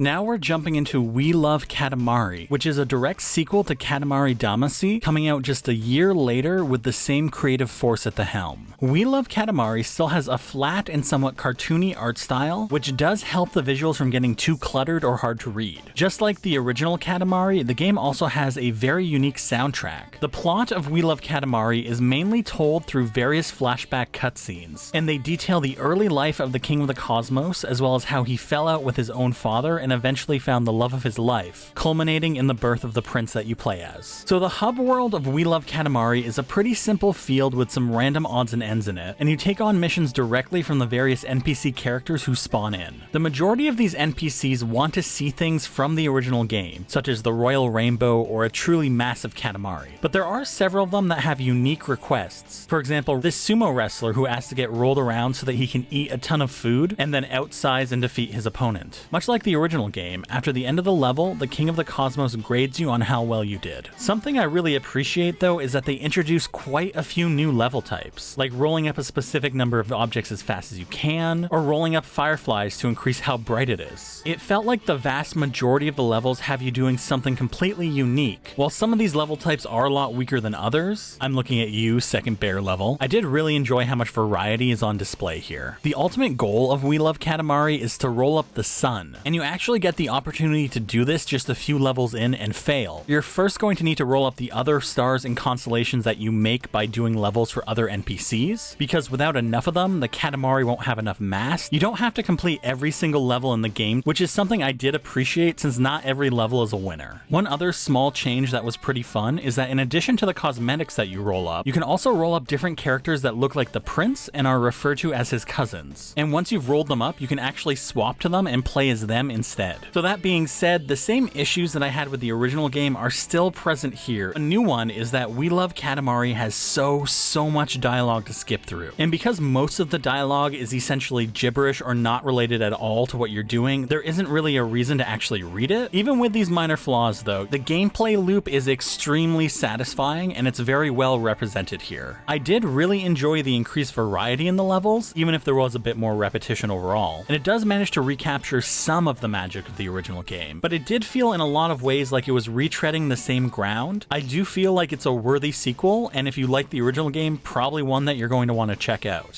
Now we're jumping into We Love Katamari, which is a direct sequel to Katamari Damacy, coming out just a year later with the same creative force at the helm. We Love Katamari still has a flat and somewhat cartoony art style, which does help the visuals from getting too cluttered or hard to read. Just like the original Katamari, the game also has a very unique soundtrack. The plot of We Love Katamari is mainly told through various flashback cutscenes, and they detail the early life of the King of the Cosmos, as well as how he fell out with his own father and eventually found the love of his life, culminating in the birth of the prince that you play as. So the hub world of We Love Katamari is a pretty simple field with some random odds and ends in it, and you take on missions directly from the various NPC characters who spawn in. The majority of these NPCs want to see things from the original game, such as the Royal Rainbow or a truly massive Katamari, but there are several of them that have unique requests. For example, this sumo wrestler who asks to get rolled around so that he can eat a ton of food and then outsize and defeat his opponent. Much like the original game, after the end of the level, the King of the Cosmos grades you on how well you did. Something I really appreciate though is that they introduce quite a few new level types, like rolling up a specific number of objects as fast as you can, or rolling up fireflies to increase how bright it is. It felt like the vast majority of the levels have you doing something completely unique. While some of these level types are a lot weaker than others, I'm looking at you, second bear level, I did really enjoy how much variety is on display here. The ultimate goal of We Love Katamari is to roll up the sun, and you actually get the opportunity to do this just a few levels in and fail. You're first going to need to roll up the other stars and constellations that you make by doing levels for other NPCs, because without enough of them, the Katamari won't have enough mass. You don't have to complete every single level in the game, which is something I did appreciate since not every level is a winner. One other small change that was pretty fun is that in addition to the cosmetics that you roll up, you can also roll up different characters that look like the prince and are referred to as his cousins. And once you've rolled them up, you can actually swap to them and play as them instead. So that being said, the same issues that I had with the original game are still present here. A new one is that We Love Katamari has so much dialogue to skip through. And because most of the dialogue is essentially gibberish or not related at all to what you're doing, there isn't really a reason to actually read it. Even with these minor flaws though, the gameplay loop is extremely satisfying and it's very well represented here. I did really enjoy the increased variety in the levels, even if there was a bit more repetition overall, and it does manage to recapture some of the magic of the original game, but it did feel in a lot of ways like it was retreading the same ground. I do feel like it's a worthy sequel, and if you like the original game, probably one that you're going to want to check out.